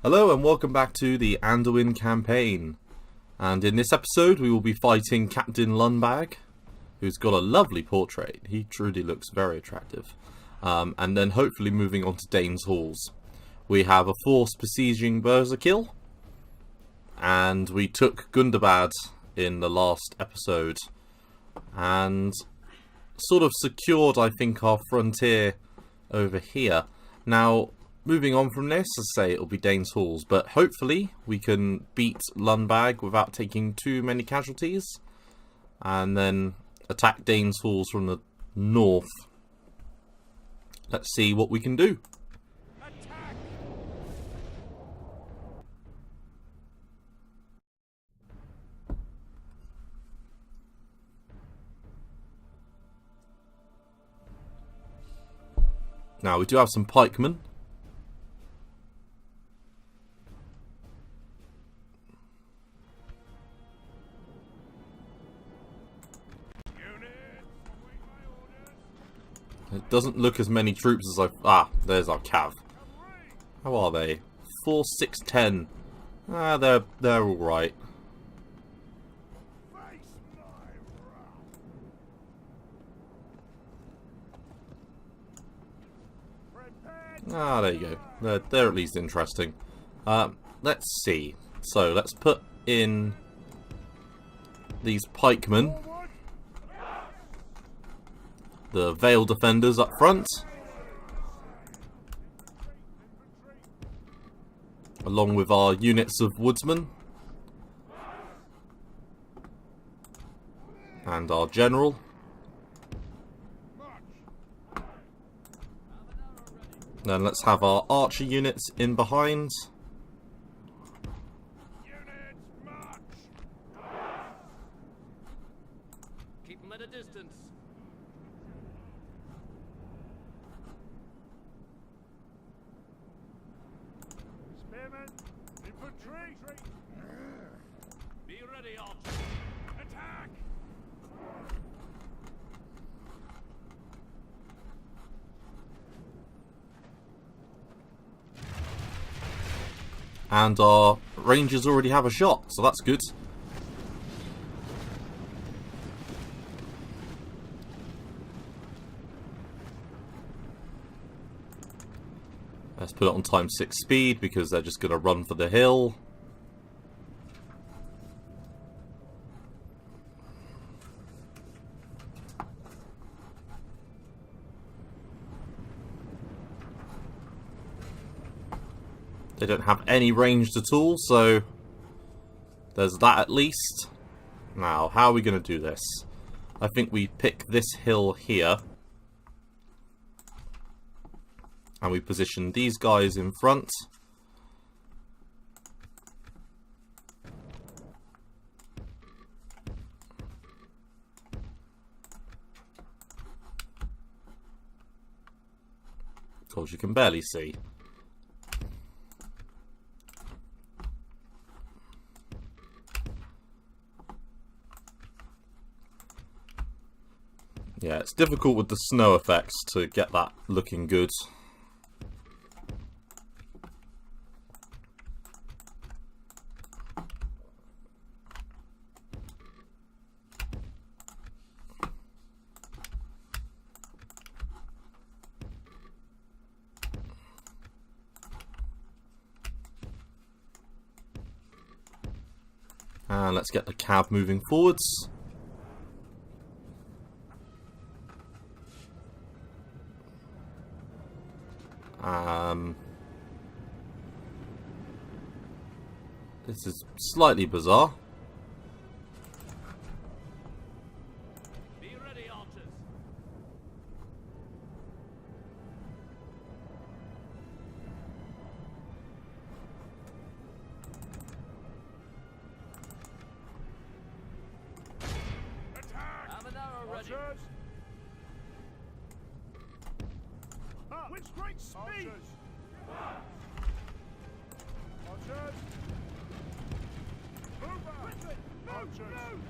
Hello and welcome back to the Anduin campaign. And in this episode we will be fighting Captain Lundbag, who's got a lovely portrait. He truly looks very attractive. And then hopefully moving on to Dains halls. We have a force besieging Berserkill, and we took Gundabad in the last episode and sort of secured, I think, our frontier over here. Now, moving on from this, as I say, it'll be Dains halls, but hopefully we can beat Lundbag without taking too many casualties, and then attack Dains halls from the north. Let's see what we can do. Attack! Now, we do have some pikemen. It doesn't look as many troops as I... Ah, there's our cav. How are they? 4, 6, 10. Ah, they're alright. Ah, there you go. They're at least interesting. Let's see. So, let's put in these pikemen. The Veil Defenders up front, along with our units of Woodsmen and our General. Then let's have our Archer units in behind. Keep them at a distance. Spearmen, infantry. Be ready, archers. Attack! And our Rangers already have a shot, so that's good. Let's put it on times 6 speed because they're just going to run for the hill. They don't have any ranged at all, so there's that at least. Now, how are we going to do this? I think we pick this hill here. And we position these guys in front. Of course, you can barely see. Yeah, it's difficult with the snow effects to get that looking good. And let's get the cab moving forwards. This is slightly bizarre. Be ready, archers. Attack! Have an arrow ready. Archers. With great speed. Archers. Move back. Archers.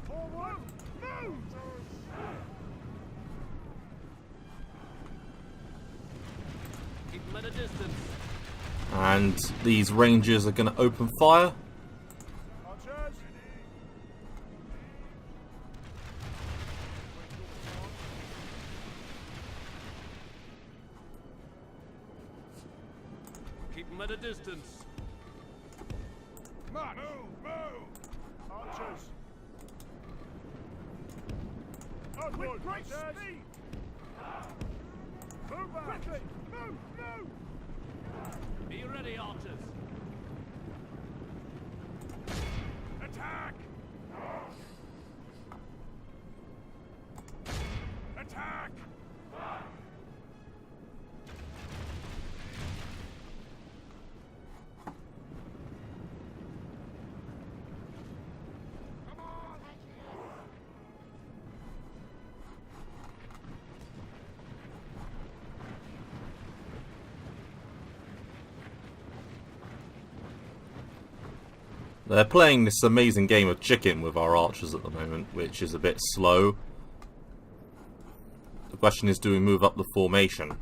Forward. Move. Keep them at a distance. And these rangers are going to open fire. Archers! Keep them at a distance. March! Move! Archers! Onward! With great speed! Move back! Quickly! Move! Be ready, archers. Attack! Attack! They're playing this amazing game of chicken with our archers at the moment, which is a bit slow. The question is, do we move up the formation?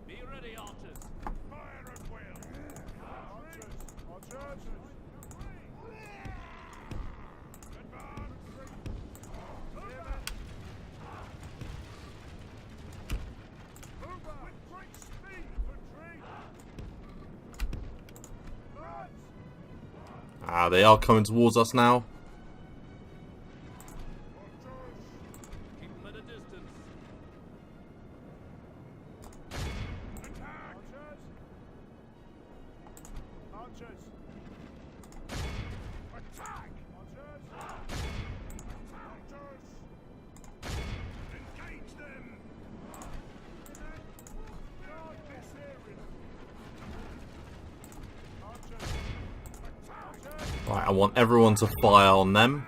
Be ready, archers. Fire at will! Archers! Archers! Advance! Move back! With great speed! Retreat! Ah, they are coming towards us now. Keep them at a distance. Attack! Archers! Archers! Attack! Archers! Archers! Engage them! Guard this area! Archers! Attack! Right, I want everyone to fire on them.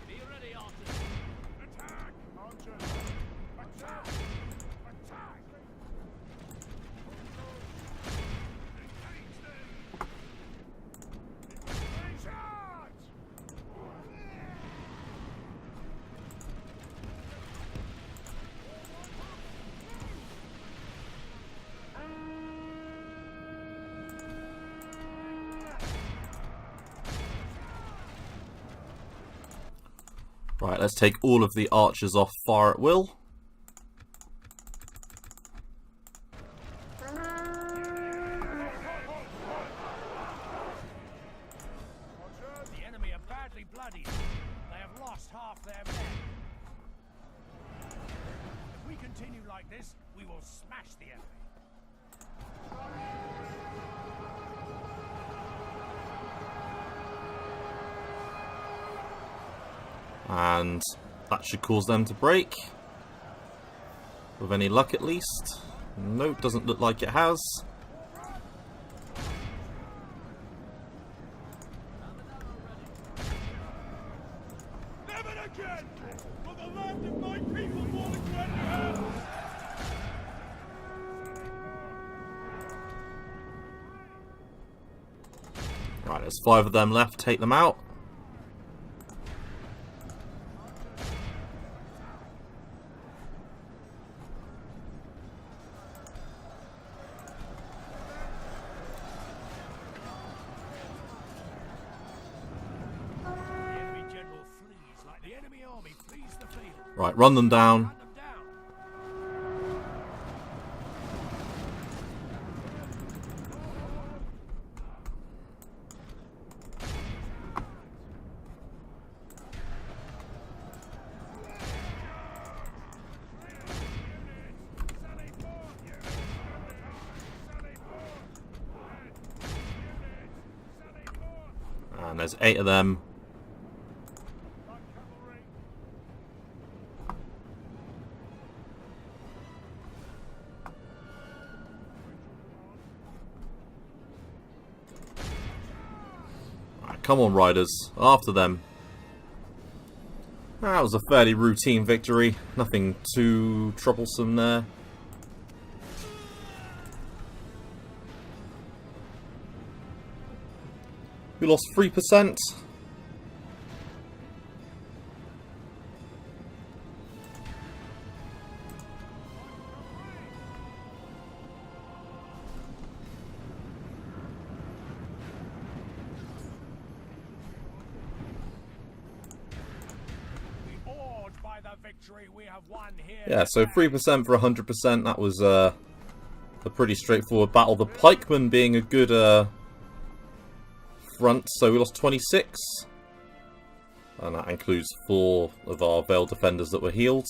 Be ready, archers. Attack! Archers! Attack! Attack! Engage them! Charge! Right, let's take all of the archers off fire at will. The enemy are badly bloodied. They have lost half their men. If we continue like this, we will smash the enemy. And that should cause them to break. With any luck at least. Nope, doesn't look like it has. Never again! For the land of my people, more than granted! Right, there's 5 of them left. Take them out. The enemy general flees like the enemy army flees the field. Right, run them down. Hunt them down. And there's 8 of them. Come on, riders. After them. That was a fairly routine victory. Nothing too troublesome there. We lost 3%. We have won here. Yeah, so 3% for 100%. That was a pretty straightforward battle. The pikemen being a good front, so we lost 26. And that includes 4 of our Veiled defenders that were healed.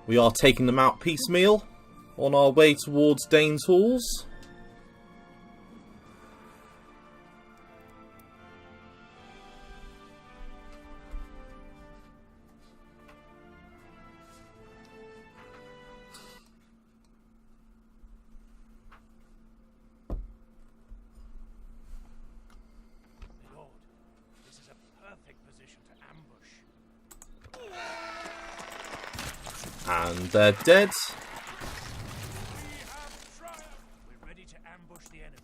We are taking them out piecemeal on our way towards Dains Halls. Lord, this is a perfect position to ambush. And they're dead. We're ready to ambush the enemy.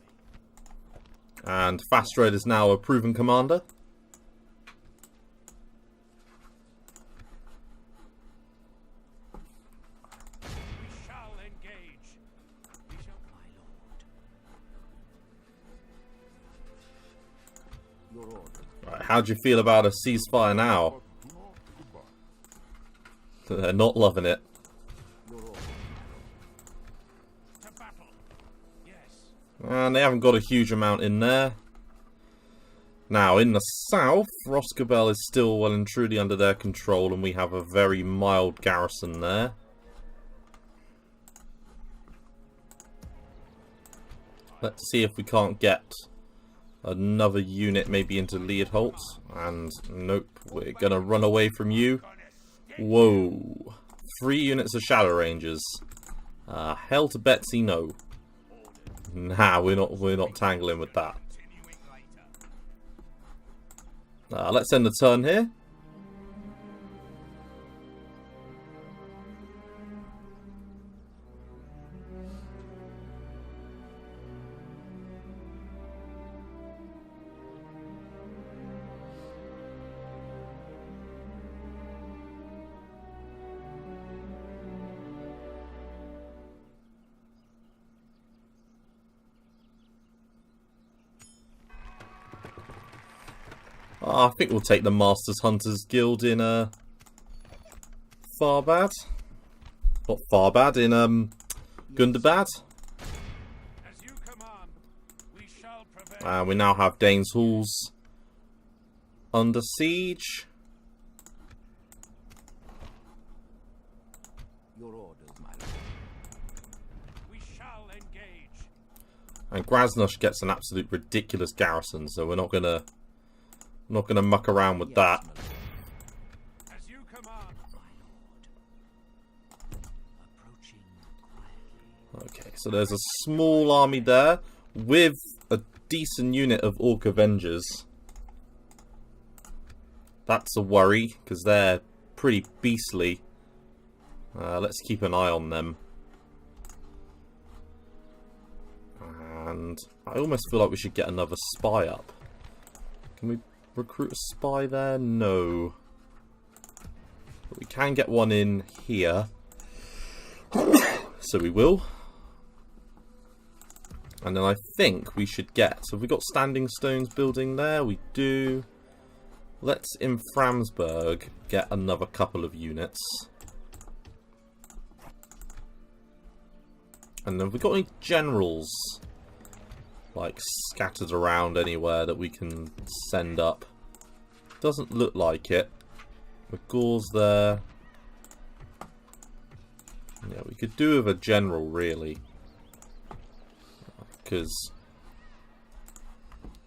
And Fast Red is now a proven commander. We shall engage. We shall, my lord. Right, how do you feel about a ceasefire now? They're not loving it. To battle. Yes. And they haven't got a huge amount in there. Now, in the south, Roscabel is still well and truly under their control, and we have a very mild garrison there. Let's see if we can't get another unit maybe into Leodholt. And nope, we're going to run away from you. Whoa. 3 units of Shadow Rangers. Hell to Betsy, no. Nah, we're not tangling with that. Let's end the turn here. I think we'll take the Masters Hunters Guild in Farbad. Not Farbad, in Gundabad. As you command, we shall prevail. And we now have Dains Halls under siege. Your orders, my lord. We shall engage. And Grasnush gets an absolute ridiculous garrison, so we're not gonna muck around with that. As you command, my lord. Approaching quietly. Okay, so there's a small army there with a decent unit of Orc Avengers. That's a worry, because they're pretty beastly. Let's keep an eye on them. And I almost feel like we should get another spy up. Can we recruit a spy there? No. But we can get one in here. So we will. And then I think we should get... So have we got Standing Stones building there? We do. Let's, in Framsburg, get another couple of units. And then have we got any generals, like, scattered around anywhere that we can send up? Doesn't look like it. McGaw's there. Yeah, we could do with a general, really. Because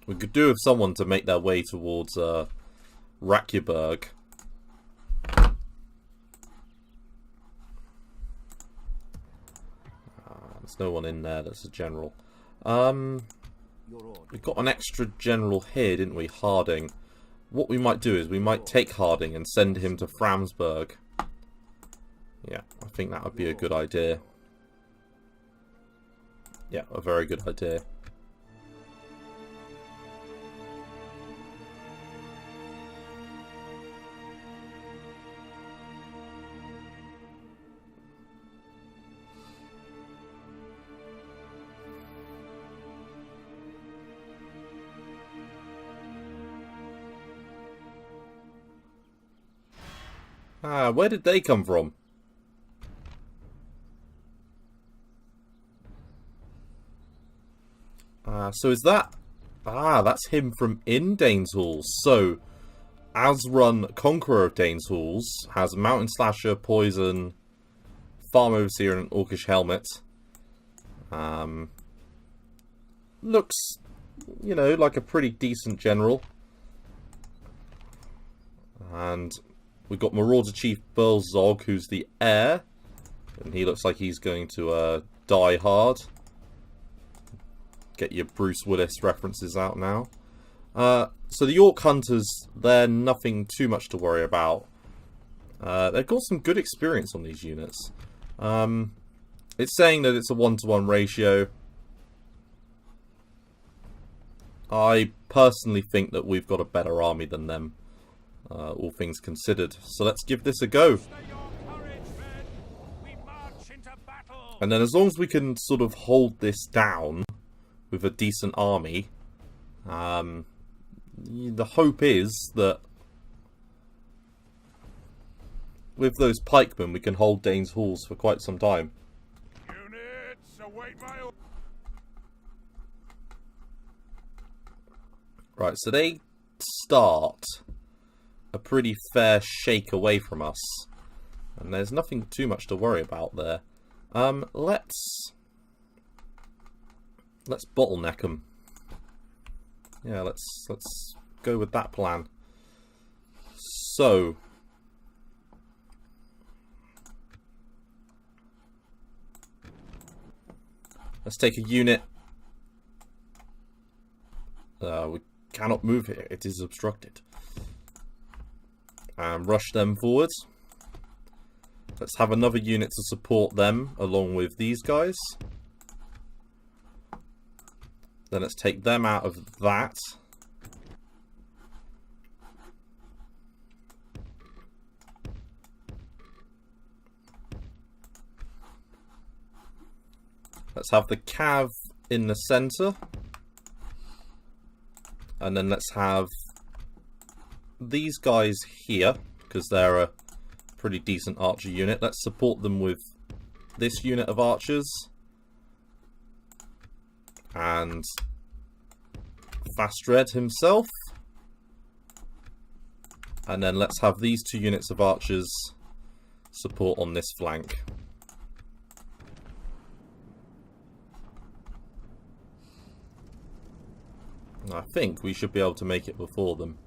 we could do with someone to make their way towards Rakyaburg. There's no one in there that's a general. Your order. We've got an extra general here, didn't we? Harding. What we might do is we might take Harding and send him to Framsburg. Yeah, I think that would be a good idea. Yeah, a very good idea. Ah, where did they come from? So is that... Ah, that's him from in Dains Halls. So, Asrun, Conqueror of Dains Halls, has Mountain Slasher, Poison, Farm Overseer, and an Orcish Helmet. Looks, you know, like a pretty decent general. And we've got Marauder Chief Burzog, who's the heir. And he looks like he's going to die hard. Get your Bruce Willis references out now. So the York Hunters, they're nothing too much to worry about. They've got some good experience on these units. It's saying that it's a 1-to-1 ratio. I personally think that we've got a better army than them, all things considered. So let's give this a go. Stay your courage, men. We march into battle. And then as long as we can sort of hold this down with a decent army, the hope is that with those pikemen we can hold Dains Halls for quite some time. Units, await my orders. Right, so they start a pretty fair shake away from us, and there's nothing too much to worry about there. Let's bottleneck them. Yeah, let's go with that plan. So let's take a unit. We cannot move here, it is obstructed. And rush them forwards. Let's have another unit to support them along with these guys. Then let's take them out of that. Let's have the cav in the center. And then let's have these guys here, because they're a pretty decent archer unit. Let's support them with this unit of archers. And Fastred himself. And then let's have these two units of archers support on this flank. I think we should be able to make it before them.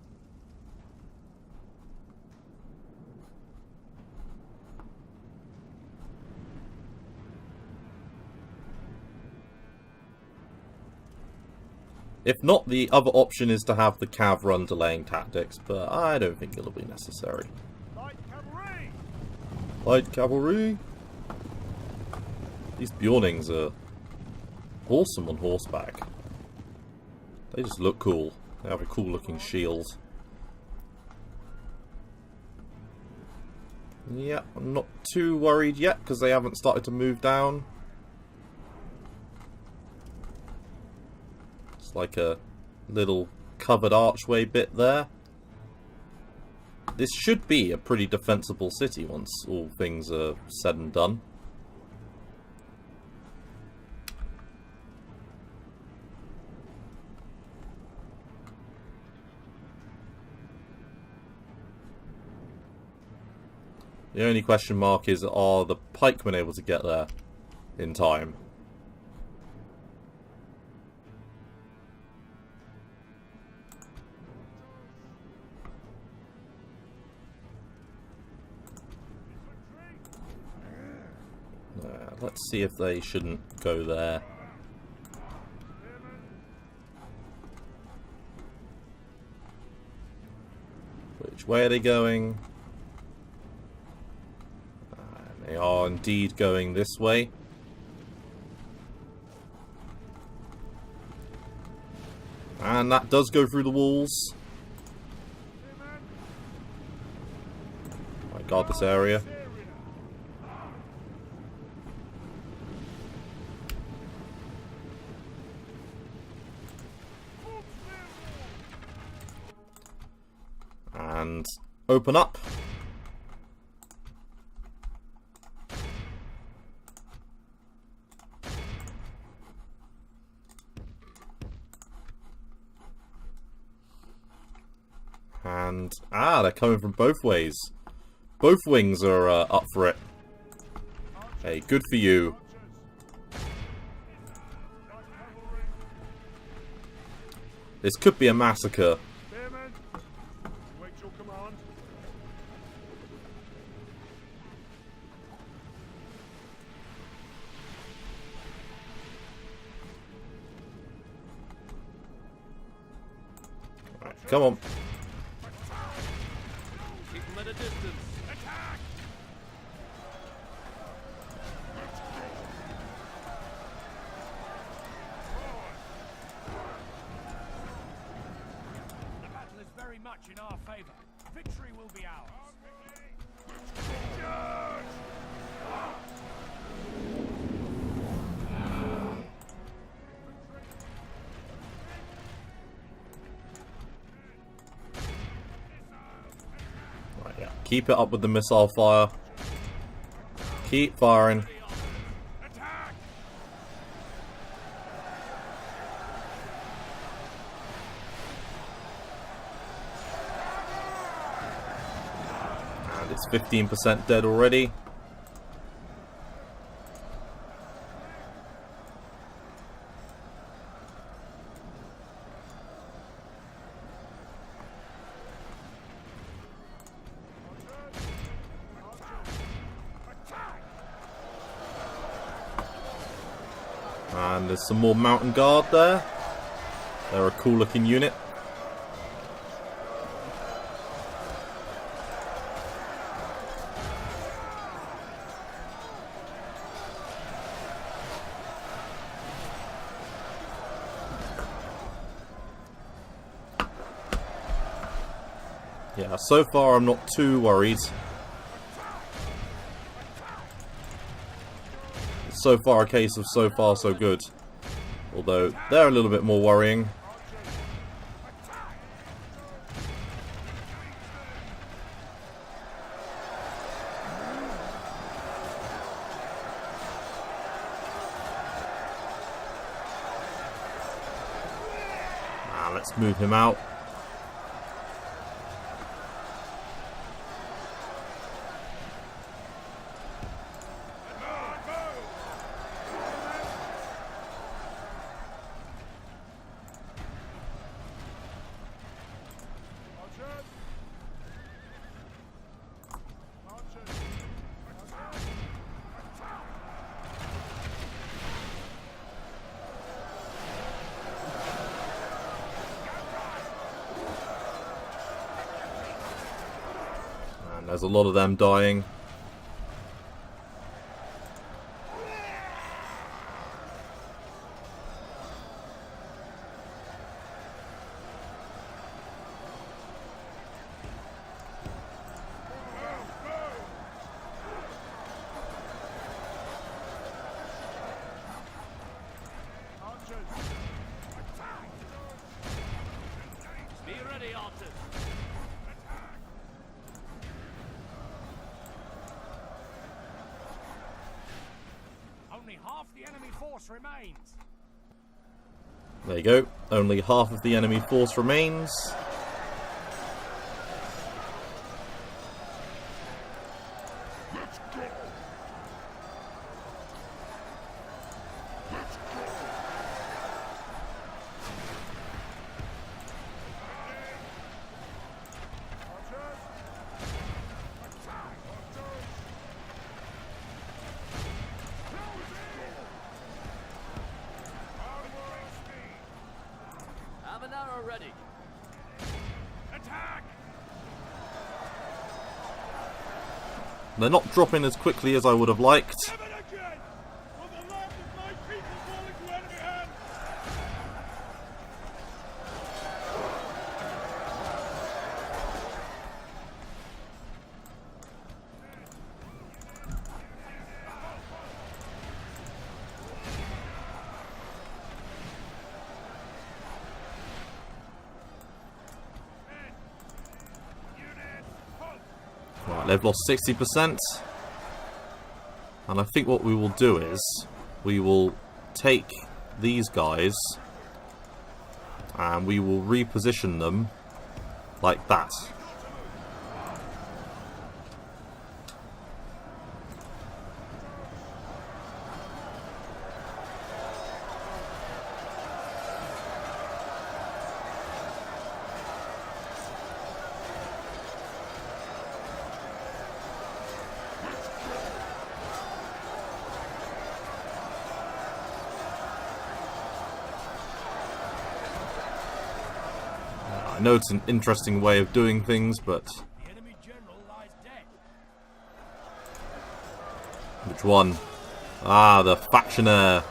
If not, the other option is to have the cav run delaying tactics, but I don't think it'll be necessary. Light cavalry. Light cavalry! These Bjornings are awesome on horseback. They just look cool. They have a cool looking shield. Yeah, I'm not too worried yet because they haven't started to move down. It's like a little covered archway bit there. This should be a pretty defensible city once all things are said and done. The only question mark is, are the pikemen able to get there in time? let's see if they shouldn't go there. Which way are they going? They are indeed going this way. And that does go through the walls. I guard this area. And open up. And, they're coming from both ways. Both wings are up for it. Hey, good for you. This could be a massacre. Spearman, wait your command. Right, come on. Keep them at a distance. Attack! The battle is very much in our favor. Victory will be ours. Right, yeah. Keep it up with the missile fire. Keep firing. Attack! And it's 15% dead already. And there's some more mountain guard there. They're a cool looking unit. Yeah, so far I'm not too worried. So far a case of so far so good. Although they're a little bit more worrying. Let's move him out. There's a lot of them dying. Be ready, archers. Only half the enemy force remains. There you go. Only half of the enemy force remains. arrow ready. Attack! They're not dropping as quickly as I would have liked. Never again! Will the land of my people fall into enemy hands? Right, they've lost 60%. And I think what we will do is we will take these guys and we will reposition them like that. I know it's an interesting way of doing things, but The enemy general lies dead. which one? Ah, the factioner.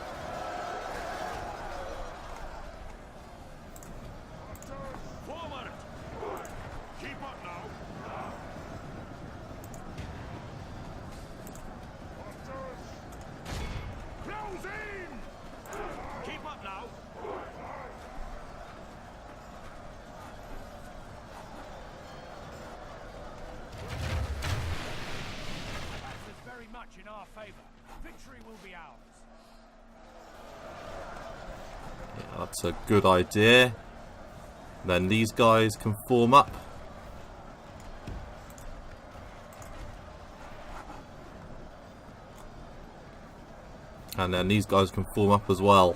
Forward! Keep up now! Close in! Keep up now! That is very much in our favor. Victory will be ours. Yeah, that's a good idea. Then these guys can form up. And then these guys can form up as well.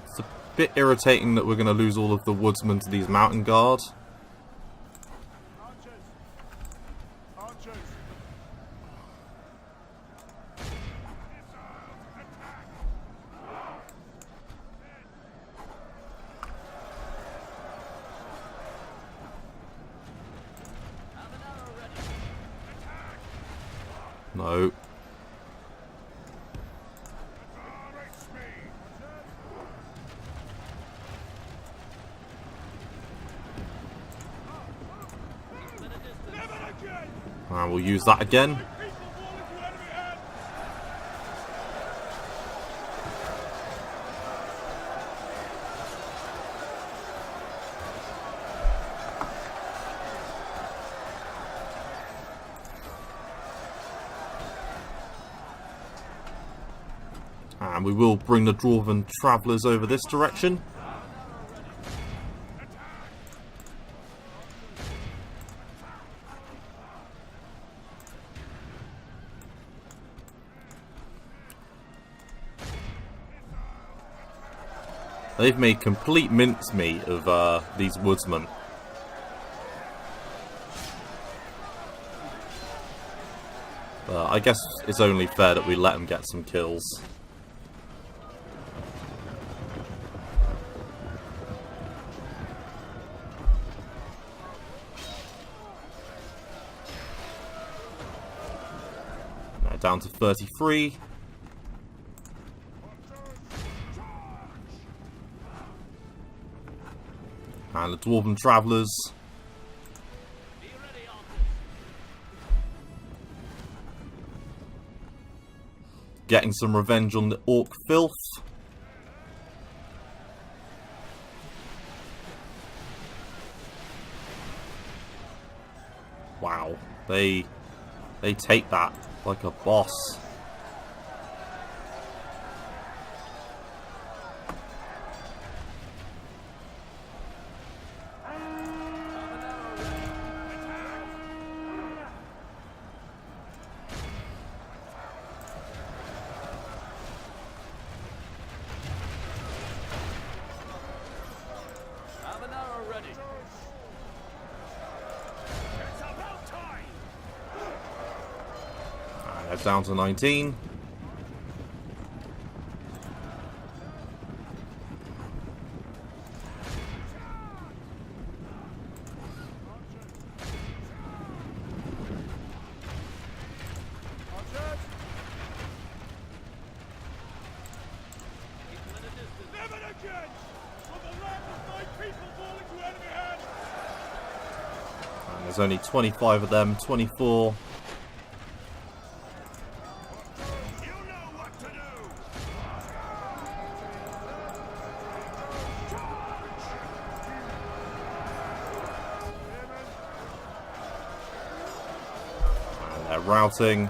It's a bit irritating that we're going to lose all of the woodsmen to these mountain guard. Archers! Archers! Have an arrow ready. No. Embrace me! Keep them at a distance. Never again! And we'll use that again. People fall into enemy hands! And we will bring the Dwarven Travellers over this direction. They've made complete mincemeat of these woodsmen. I guess it's only fair that we let them get some kills. Now down to 33. And the Dwarven Travellers Be ready, archers. getting some revenge on the Orc filth. Wow, they take that like a boss. Have an arrow ready. It's about time! And they're down to 19. There's only 25 of them, 24. You know what to do! And they're routing.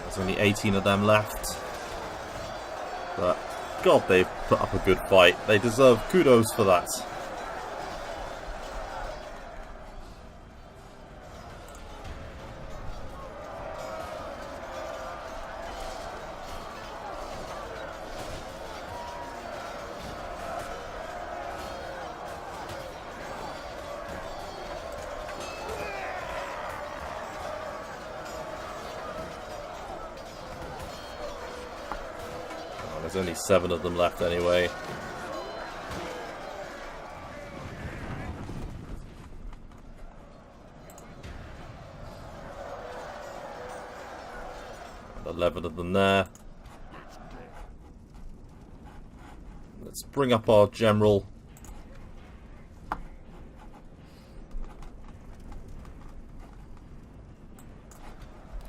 There's only 18 of them left. But, God, they've put up a good fight. They deserve kudos for that. There's only 7 of them left anyway. And 11 of them there. Let's bring up our general.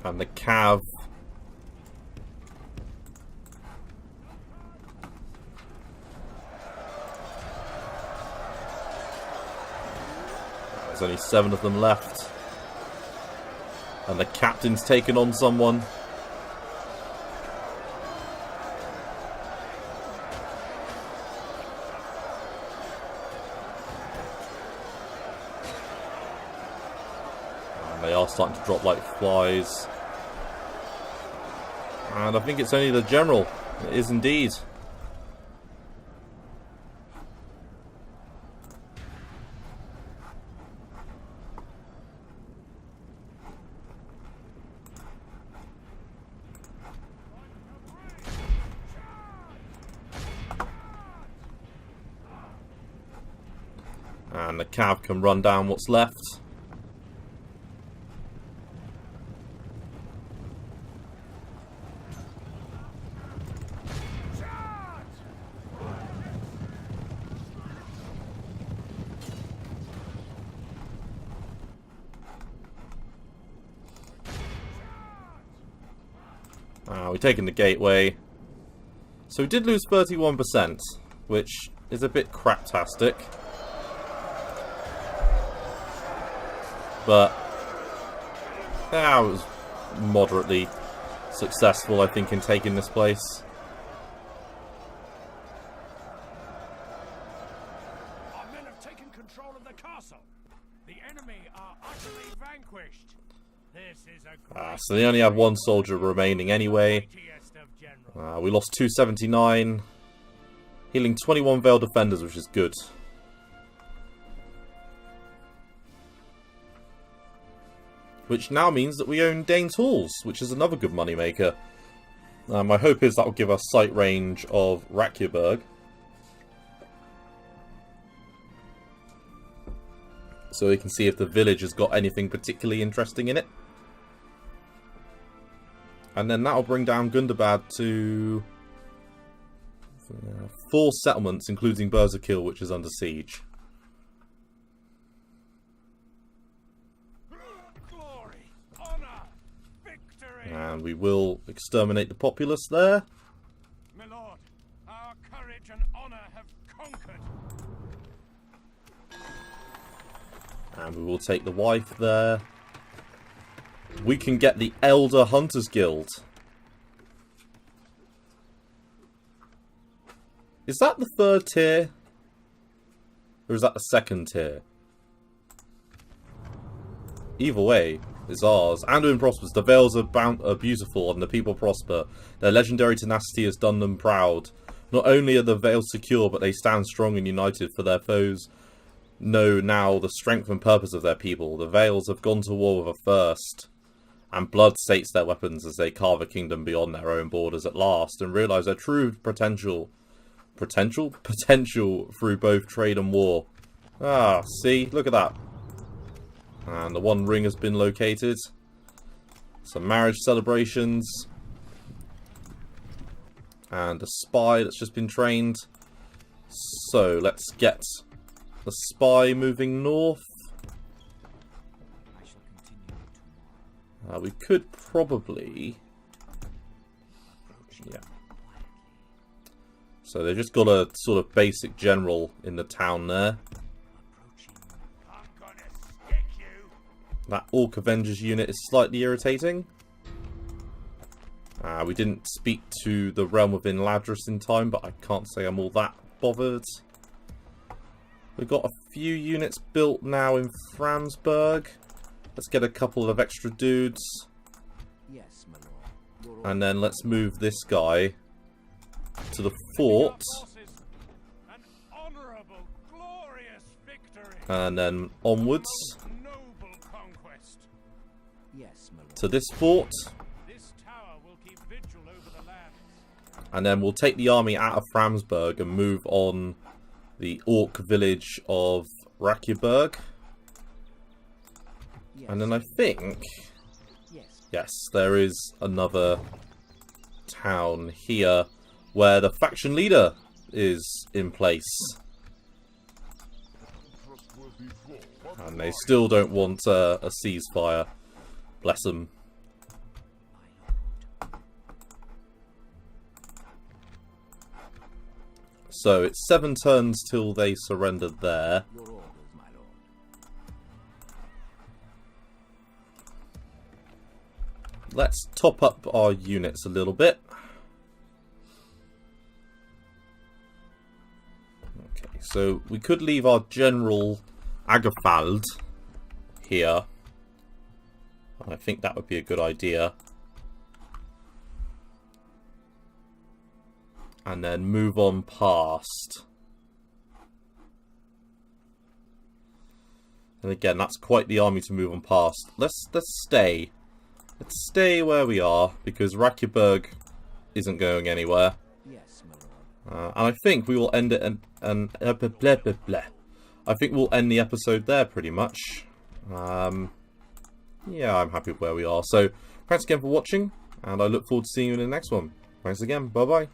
And the cav. There's only 7 of them left. And the captain's taken on someone. And they are starting to drop like flies. And I think it's only the general. It is indeed. And the cav can run down what's left. We're taking the gateway. So we did lose 31%, which is a bit craptastic. But I was moderately successful, I think, in taking this place. Our men have taken control of the castle. The enemy are utterly vanquished. This is a great So they only have 1 soldier remaining anyway. mightiest of generals. We lost 279. Healing 21 Veil Defenders, which is good. Which now means that we own Dains Halls, which is another good moneymaker. My hope is that will give us sight range of Rakyaburg. So we can see if the village has got anything particularly interesting in it. And then that'll bring down Gundabad to 4 settlements, including Berzakil, which is under siege. Glory, honor, victory. And we will exterminate the populace there. My lord, our courage and honor have conquered. And we will take the wife there. We can get the Elder Hunters Guild. Is that the 3rd tier? Or is that the 2nd tier? Either way, it's ours. Anduin prospers. The Vales are beautiful and the people prosper. Their legendary tenacity has done them proud. Not only are the Vales secure, but they stand strong and united, for their foes know now the strength and purpose of their people. The Vales have gone to war with a thirst, and blood sates their weapons as they carve a kingdom beyond their own borders at last, and realise their true potential through both trade and war. See, look at that. And the 1 ring has been located. some marriage celebrations, and a spy that's just been trained. So let's get the spy moving north. We could probably... yeah. So they just got a sort of basic general in the town there. I'm gonna stick you. That Orc Avengers unit is slightly irritating. We didn't speak to the realm within Ladris in time, but I can't say I'm all that bothered. We've got a few units built now in Framsburg. Let's get a couple of extra dudes. Yes, my lord. And then let's move this guy to the fort. An honorable, glorious victory. And then onwards Noble conquest. Yes, my lord. to this fort. This tower will keep vigil over the lands. And then we'll take the army out of Framsburg and move on the Orc village of Rakierberg. Yes. And then I think, Yes. yes, there is another town here where the faction leader is in place. And they still don't want a ceasefire. Bless them. So it's 7 turns till they surrender there. Your orders, my lord. Let's top up our units a little bit. Okay, so we could leave our General Agafald here. I think that would be a good idea. And then move on past. And again, that's quite the army to move on past. Let's stay. Let's stay where we are, because Rakierberg isn't going anywhere. Yes, my lord. And I think we will end it I think we'll end the episode there pretty much. Yeah, I'm happy with where we are. So, thanks again for watching, and I look forward to seeing you in the next one. Thanks again. Bye-bye.